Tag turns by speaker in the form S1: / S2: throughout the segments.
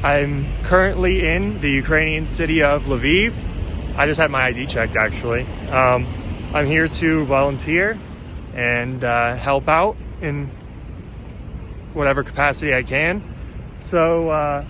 S1: I'm currently in the Ukrainian city of Lviv. I just had my ID checked, actually. I'm here to volunteer and help out in whatever capacity I can. So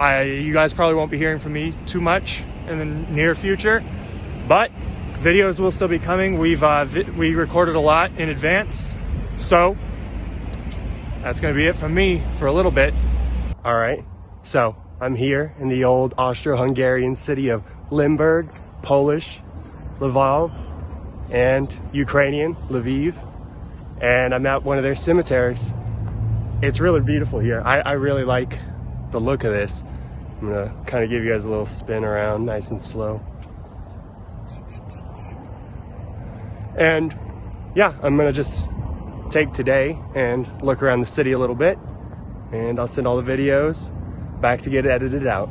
S1: you guys probably won't be hearing from me too much in the near future, but videos will still be coming. We recorded a lot in advance, so that's gonna be it from me for a little bit. All right, so I'm here in the old Austro-Hungarian city of Limburg, Polish, Lviv, and Ukrainian, Lviv, and I'm at one of their cemeteries. It's really beautiful here. I really like the look of this. I'm gonna kind of give you guys a little spin around, nice and slow. And yeah, I'm gonna just take today and look around the city a little bit, and I'll send all the videos back to get edited out.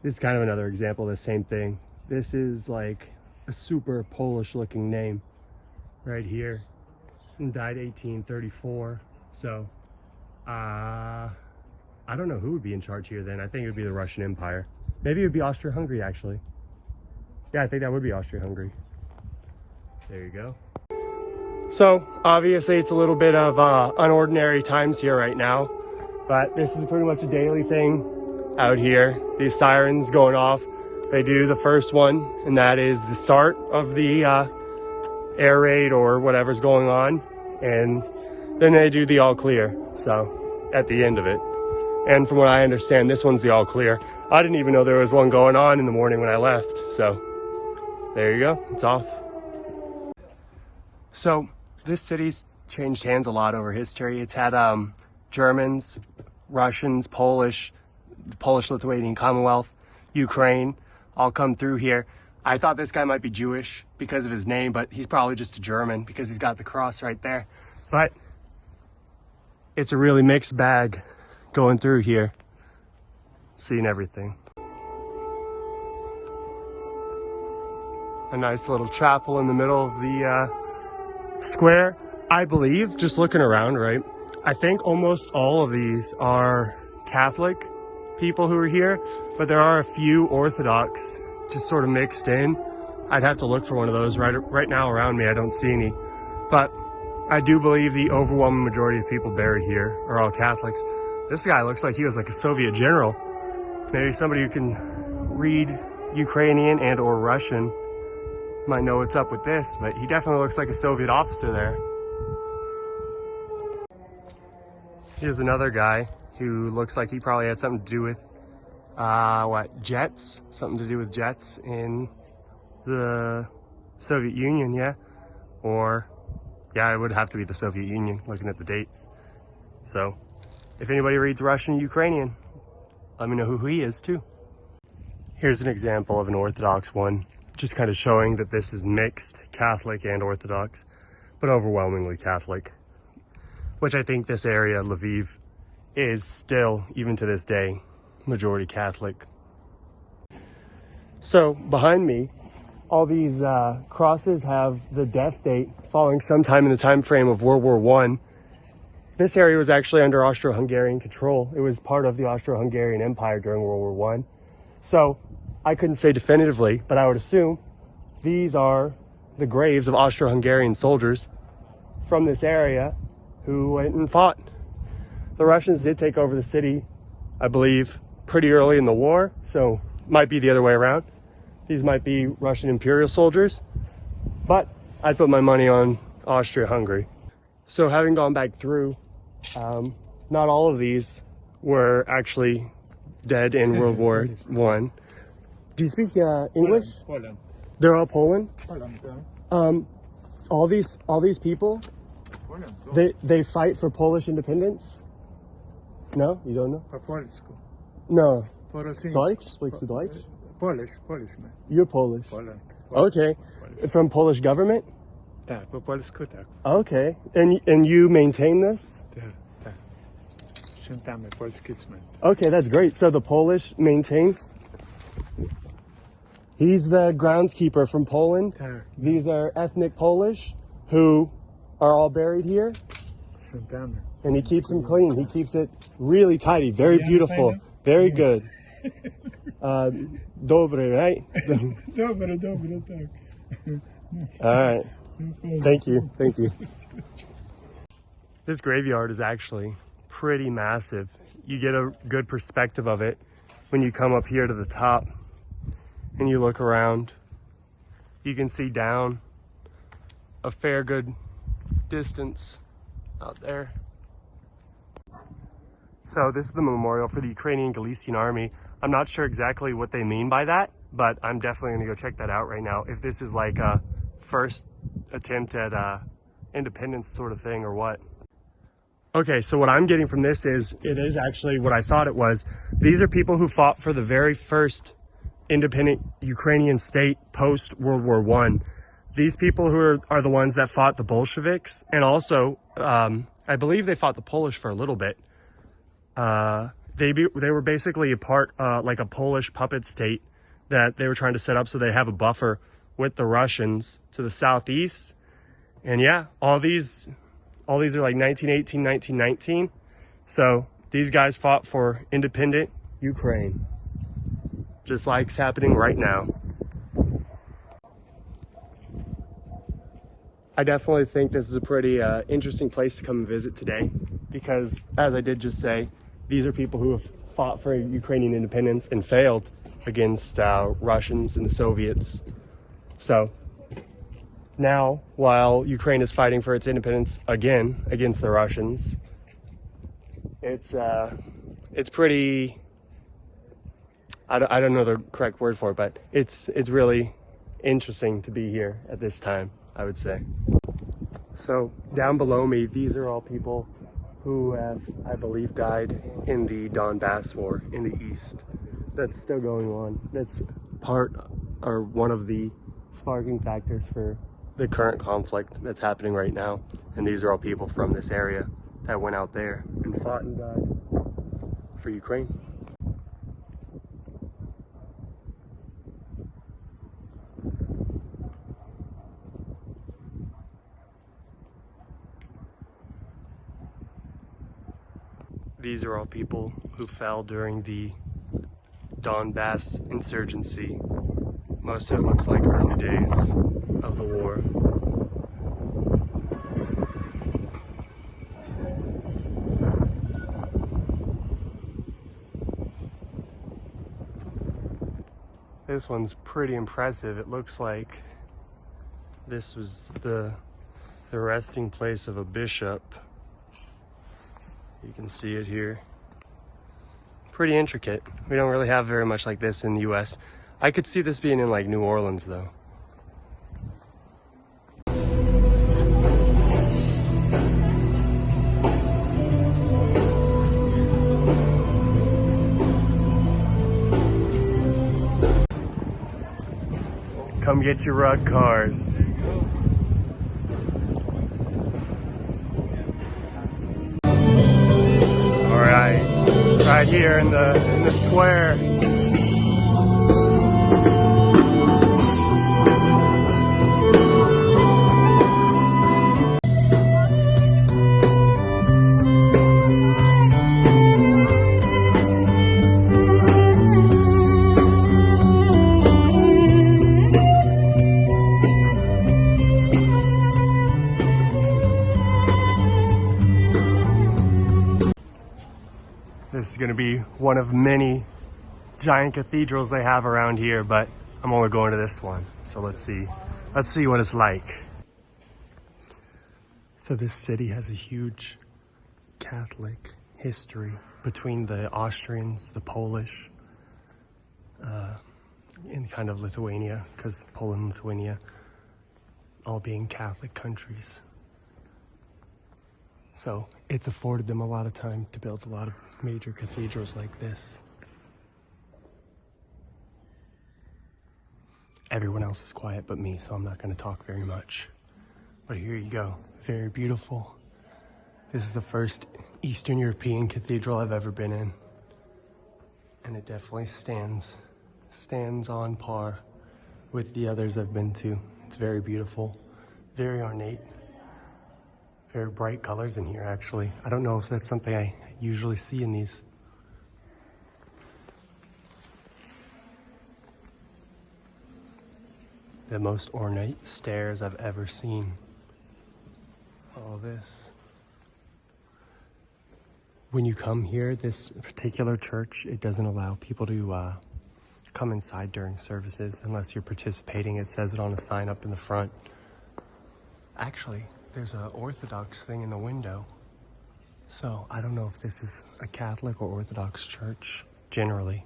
S1: This is kind of another example of the same thing. This is like a super Polish looking name right here, and died 1834. So I don't know who would be in charge here then. I think it would be the Russian Empire. Maybe it would be Austria-Hungary, actually. Yeah, I think that would be Austria-Hungary. There you go. So obviously it's a little bit of unordinary times here right now, but this is pretty much a daily thing out here. These sirens going off. They do the first one, and that is the start of the air raid or whatever's going on, and then they do the all clear, so at the end of it. And from what I understand, this one's the all clear. I didn't even know there was one going on in the morning when I left, so there you go, it's off. So this city's changed hands a lot over history. It's had Germans, Russians, Polish, the Polish-Lithuanian Commonwealth, Ukraine, all come through here. I thought this guy might be Jewish because of his name, but he's probably just a German because he's got the cross right there. But it's a really mixed bag going through here, seeing everything. A nice little chapel in the middle of the square. I believe, just looking around, right, I think almost all of these are Catholic people who are here, but there are a few Orthodox just sort of mixed in. I'd have to look for one of those. Right now around me I don't see any, but I do believe the overwhelming majority of people buried here are all Catholics. This guy looks like he was like a Soviet general. Maybe somebody who can read Ukrainian and or Russian might know what's up with this, but he definitely looks like a Soviet officer there. Here's another guy who looks like he probably had something to do with jets, something to do with jets in the Soviet Union, yeah, or yeah, it would have to be the Soviet Union looking at the dates. So if anybody reads Russian, Ukrainian, let me know who he is too. Here's an example of an Orthodox one, just kind of showing that this is mixed Catholic and Orthodox, but overwhelmingly Catholic, which I think this area, Lviv, is still, even to this day, majority Catholic. So behind me, all these crosses have the death date falling sometime in the time frame of World War I. This area was actually under Austro-Hungarian control. It was part of the Austro-Hungarian Empire during World War I. So I couldn't say definitively, but I would assume these are the graves of Austro-Hungarian soldiers from this area who went and fought. The Russians did take over the city, I believe, pretty early in the war, so might be the other way around. These might be Russian imperial soldiers, but I'd put my money on Austria-Hungary. So having gone back through, not all of these were actually dead in World War I. Do you speak English?
S2: Poland.
S1: They're all Poland?
S2: Poland, yeah.
S1: All these people,
S2: Poland,
S1: they fight for Polish independence? No, you don't know?
S2: Po polsku.
S1: No.
S2: Po rosyjsku.
S1: Deutsch? Speaks the Deutsch?
S2: Polish man.
S1: You're Polish.
S2: Poland.
S1: Okay.
S2: Polish.
S1: From Polish government?
S2: Tak, po polsku tak.
S1: Okay. And you maintain this?
S2: Tak. Świętamy polski cment.
S1: Okay, that's great. So the Polish maintain? He's the groundskeeper from Poland.
S2: Tak.
S1: These are ethnic Polish who are all buried here?
S2: Świętamy.
S1: And he keeps them clean. He keeps it really tidy. Very beautiful. Very good. Dobre, right?
S2: Dobre, tak.
S1: All right. Thank you. Thank you. This graveyard is actually pretty massive. You get a good perspective of it when you come up here to the top and you look around. You can see down a fair good distance out there. So this is the memorial for the Ukrainian Galician Army. I'm not sure exactly what they mean by that, but I'm definitely gonna go check that out right now. If this is like a first attempt at independence sort of thing or what. Okay, so what I'm getting from this is, it is actually what I thought it was. These are people who fought for the very first independent Ukrainian state post World War I. These people who are the ones that fought the Bolsheviks, and also, I believe they fought the Polish for a little bit. They were basically a part, like a Polish puppet state that they were trying to set up so they have a buffer with the Russians to the southeast. And yeah, all these are like 1918, 1919. So these guys fought for independent Ukraine, just like it's happening right now. I definitely think this is a pretty interesting place to come and visit today, because as I did just say, these are people who have fought for Ukrainian independence and failed against Russians and the Soviets. So now, while Ukraine is fighting for its independence again against the Russians, it's pretty, I don't know the correct word for it, but it's really interesting to be here at this time, I would say. So down below me, these are all people who have, I believe, died in the Donbass war in the east. That's still going on. That's part, or one of the sparking factors for the current conflict that's happening right now. And these are all people from this area that went out there and fought and died for Ukraine. These are all people who fell during the Donbass insurgency. Most of it looks like early days of the war. This one's pretty impressive. It looks like this was the resting place of a bishop. You can see it here. Pretty intricate. We don't really have very much like this in the US. I could see this being in like New Orleans though. Come get your rug cars. All right, right here in the square. This is going to be one of many giant cathedrals they have around here, but I'm only going to this one. So let's see what it's like. So this city has a huge Catholic history between the Austrians, the Polish, and kind of Lithuania, because Poland and Lithuania all being Catholic countries. So it's afforded them a lot of time to build a lot of major cathedrals like this. Everyone else is quiet but me, so I'm not going to talk very much. But here you go. Very beautiful. This is the first Eastern European cathedral I've ever been in. And it definitely stands on par with the others I've been to. It's very beautiful, very ornate, Very bright colors in here, actually. I don't know if that's something I usually see in these. The most ornate stairs I've ever seen. All this. When you come here, this particular church, it doesn't allow people to come inside during services unless you're participating. It says it on a sign up in the front. Actually, there's an Orthodox thing in the window. So I don't know if this is a Catholic or Orthodox church generally,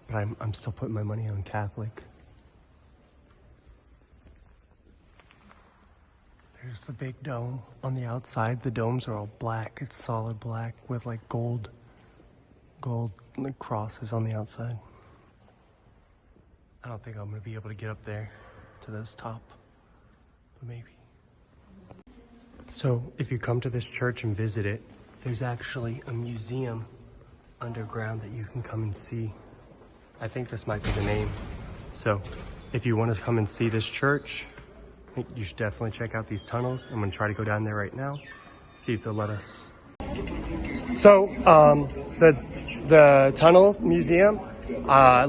S1: but I'm still putting my money on Catholic. There's the big dome on the outside. The domes are all black. It's solid black with like gold like crosses on the outside. I don't think I'm gonna be able to get up there to this top, but maybe. So if you come to this church and visit it, there's actually a museum underground that you can come and see. I think this might be the name. So if you want to come and see this church, you should definitely check out these tunnels. I'm gonna try to go down there right now, see if they'll let us. So the tunnel museum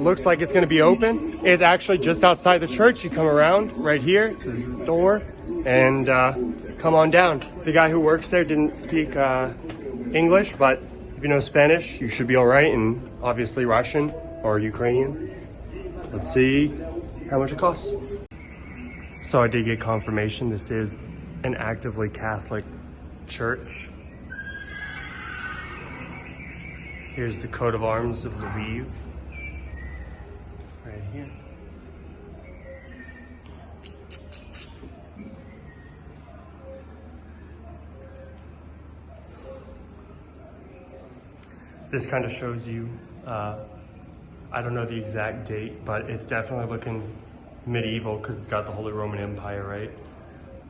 S1: looks like it's gonna be open. It's actually just outside the church. You come around right here, this is the door, and come on down. The guy who works there didn't speak English, but if you know Spanish, you should be all right, and obviously Russian or Ukrainian. Let's see how much it costs. So I did get confirmation this is an actively Catholic church. Here's the coat of arms of Lviv, right here. This kind of shows you, I don't know the exact date, but it's definitely looking medieval because it's got the Holy Roman Empire, right?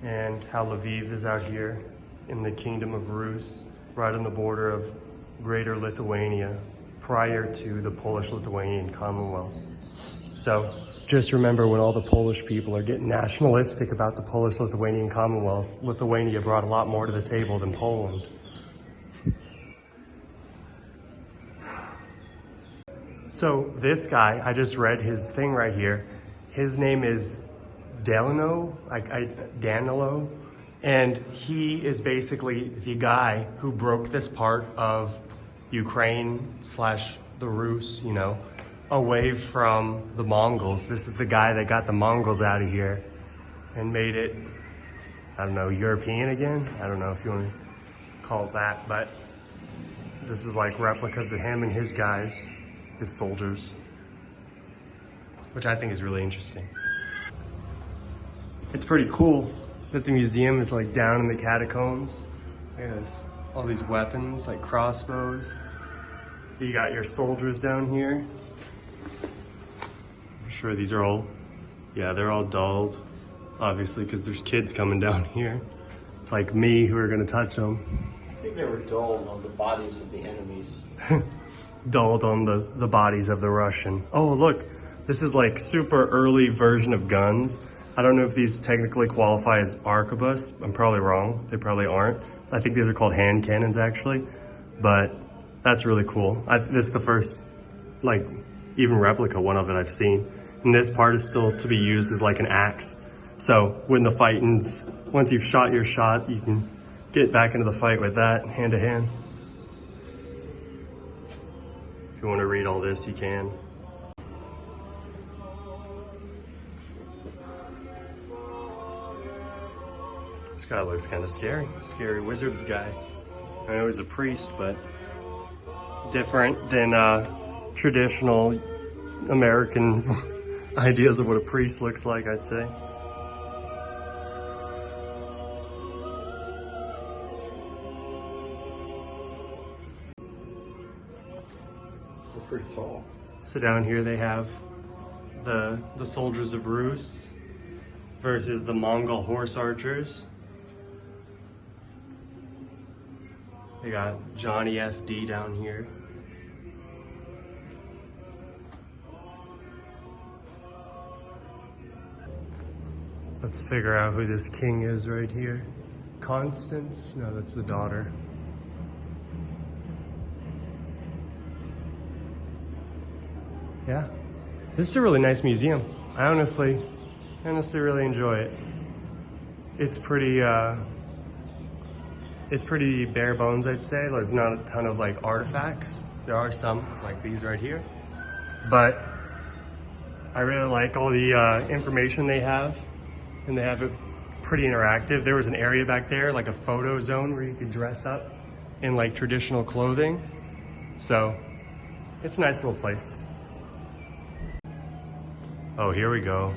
S1: And how Lviv is out here in the Kingdom of Rus, right on the border of Greater Lithuania, prior to the Polish-Lithuanian Commonwealth. So just remember, when all the Polish people are getting nationalistic about the Polish-Lithuanian Commonwealth, Lithuania brought a lot more to the table than Poland. So this guy, I just read his thing right here. His name is Danilo, Danilo, and he is basically the guy who broke this part of Ukraine / the Rus, away from the Mongols. This is the guy that got the Mongols out of here and made it, I don't know, European again? I don't know if you want to call it that, but this is like replicas of him and his guys, his soldiers, which I think is really interesting. It's pretty cool that the museum is like down in the catacombs. Look at this, all these weapons, like crossbows. You got your soldiers down here. I'm sure these are all, yeah, they're all dulled, obviously, because there's kids coming down here, like me, who are gonna touch them.
S3: I think they were dulled on the bodies of the enemies.
S1: Dulled on the bodies of the Russian. Oh, look. This is like super early version of guns. I don't know if these technically qualify as arquebus. I'm probably wrong. They probably aren't. I think these are called hand cannons actually, but that's really cool. This is the first, like, even replica one of it I've seen. And this part is still to be used as like an axe. So when the fight ends, once you've shot your shot, you can get back into the fight with that hand to hand. If you want to read all this, you can. This guy looks kind of scary. Scary wizard guy. I know he's a priest, but different than traditional American ideas of what a priest looks like, I'd say.
S3: They're pretty tall.
S1: So down here they have the soldiers of Rus versus the Mongol horse archers. They got Johnny FD down here. Let's figure out who this king is right here. Constance? No, that's the daughter. Yeah, this is a really nice museum. I honestly really enjoy it. It's pretty bare bones, I'd say. There's not a ton of like artifacts. There are some like these right here, but I really like all the information they have, and they have it pretty interactive. There was an area back there, like a photo zone where you could dress up in like traditional clothing. So it's a nice little place. Oh, here we go.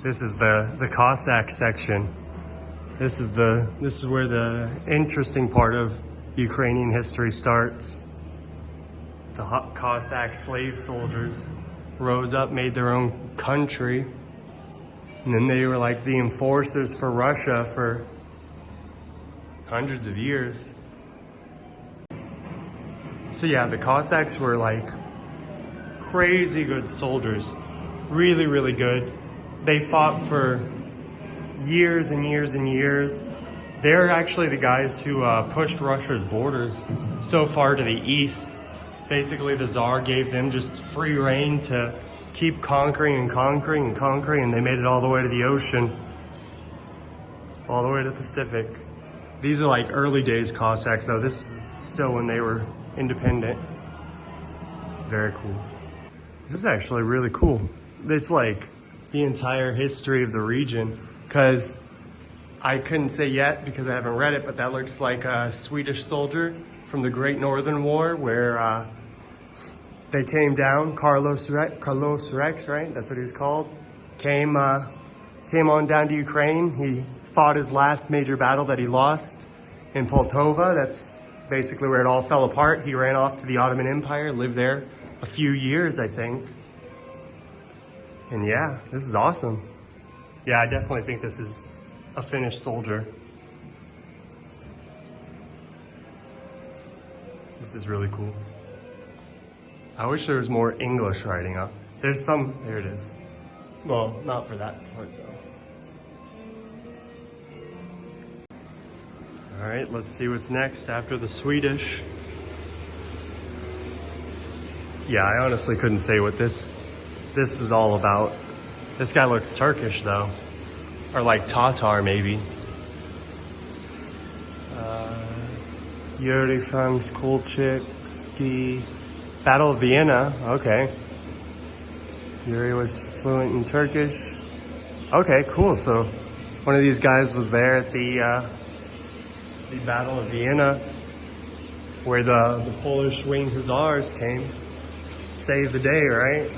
S1: This is the Cossack section. This is where the interesting part of Ukrainian history starts. The Cossack slave soldiers rose up, made their own country, and then they were like the enforcers for Russia for hundreds of years. So yeah, the Cossacks were like crazy good soldiers. Really, really good. They fought for years and years and years. They're actually the guys who pushed Russia's borders so far to the east. Basically, the Tsar gave them just free reign to keep conquering and conquering and conquering, and they made it all the way to the ocean, all the way to the Pacific. These are like early days Cossacks, though. This is still when they were independent. Very cool. This is actually really cool. It's like the entire history of the region, because I couldn't say yet because I haven't read it, but that looks like a Swedish soldier from the Great Northern War where they came down. Carlos Rex, right? That's what he was called. Came on down to Ukraine. He fought his last major battle that he lost in Poltava. That's basically where it all fell apart. He ran off to the Ottoman Empire, lived there a few years, I think. And yeah, this is awesome. Yeah, I definitely think this is a Finnish soldier. This is really cool. I wish there was more English writing up. There's some, there it is. Well, not for that part though. All right, let's see what's next after the Swedish. Yeah, I honestly couldn't say what this is all about. This guy looks Turkish though, or like Tatar maybe. Yuri Franks, Kolchitsky, Battle of Vienna, okay. Yuri was fluent in Turkish. Okay, cool, so one of these guys was there at the Battle of Vienna, where the Polish winged hussars came, saved the day, right?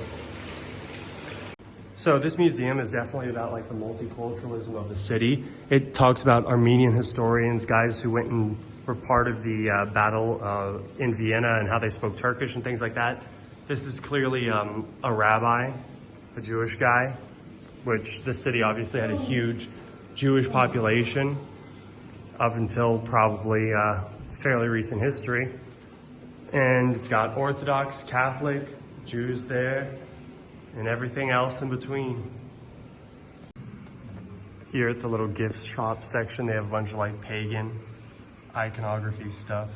S1: So this museum is definitely about like the multiculturalism of the city. It talks about Armenian historians, guys who went and were part of the battle in Vienna and how they spoke Turkish and things like that. This is clearly a rabbi, a Jewish guy, which the city obviously had a huge Jewish population up until probably fairly recent history. And it's got Orthodox, Catholic, Jews there, and everything else in between. Here at the little gift shop section, they have a bunch of like pagan iconography stuff.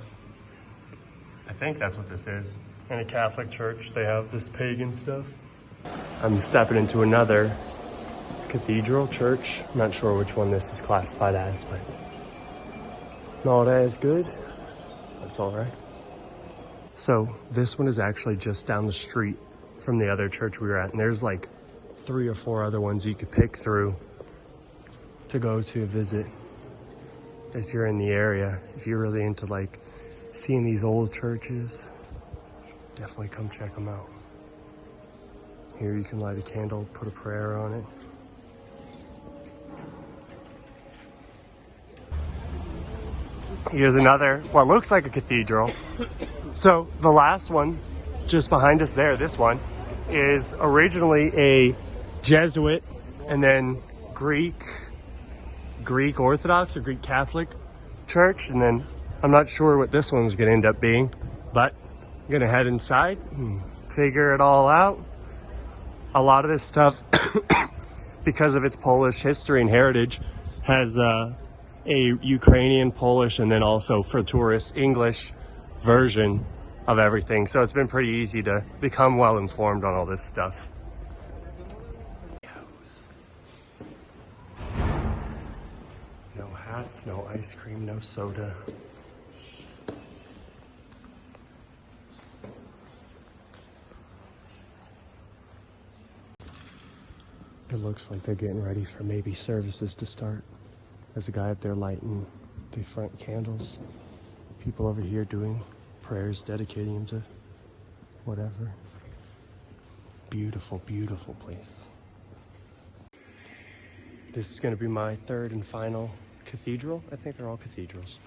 S1: I think that's what this is. In a Catholic church, they have this pagan stuff. I'm stepping into another cathedral church. I'm not sure which one this is classified as, but not as good. That's all right. So this one is actually just down the street from the other church we were at, and there's like 3 or 4 other ones you could pick through to go to visit if you're in the area. If you're really into like seeing these old churches, definitely come check them out. Here you can light a candle, put a prayer on it. Here's another, what looks like a cathedral. So the last one, just behind us there, this one, is originally a Jesuit and then Greek Orthodox or Greek Catholic church. And then I'm not sure what this one's gonna end up being, but I'm gonna head inside and figure it all out. A lot of this stuff, because of its Polish history and heritage, has a Ukrainian, Polish, and then also for tourists, English version of everything. So it's been pretty easy to become well informed on all this stuff. No hats, no ice cream, no soda. It looks like they're getting ready for maybe services to start. There's a guy up there lighting the front candles. People over here doing prayers, dedicating them to whatever. Beautiful, beautiful place. This is going to be my third and final cathedral. I think they're all cathedrals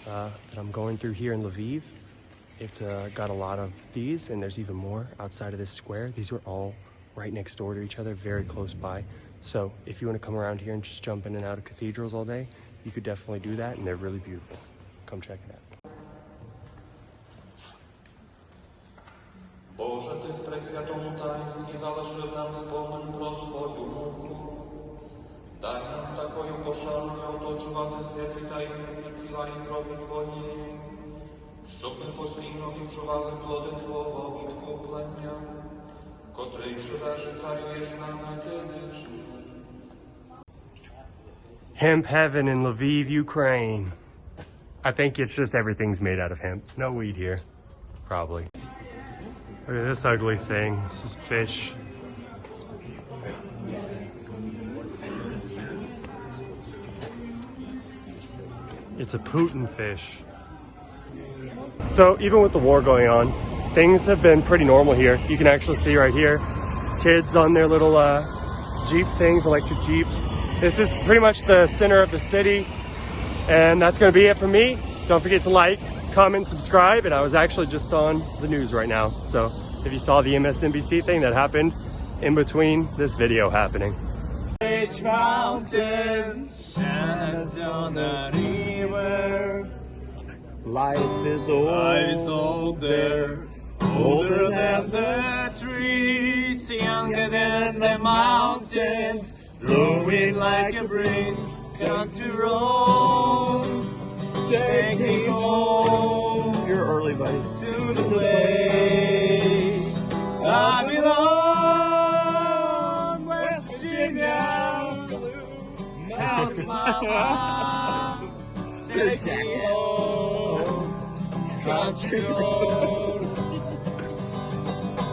S1: that I'm going through here in Lviv. It's got a lot of these, and there's even more outside of this square. These were all right next door to each other, very close by. So if you want to come around here and just jump in and out of cathedrals all day, you could definitely do that, and they're really beautiful. Come check it out.
S4: Boże, Ty w preswiatому таїнстві залишив нам спомин про свою муку. Дай нам такою пошаною оточувати святі таїнниці тіла і крові Твоєї, щоб ми постійно відчували плоди Твого відкуплення, котрий живеш і царюєш на віки вічні.
S1: Hemp heaven in Lviv, Ukraine. I think it's just everything's made out of hemp. No weed here, probably. Look at this ugly thing. This is fish. It's a Putin fish. So even with the war going on, things have been pretty normal here. You can actually see right here, kids on their little Jeep things, electric Jeeps. This is pretty much the center of the city. And that's gonna be it for me. Don't forget to like, comment, subscribe. And I was actually just on the news right now. So if you saw the MSNBC thing that happened in between this video happening.
S5: Mountains and on the river.
S3: Life is
S5: Older than the trees, younger than the mountains, growing like a breeze, country roads, take me home.
S3: You're early, buddy.
S5: To the place I belong, West Virginia, Mountain Mama, take me home, country roads.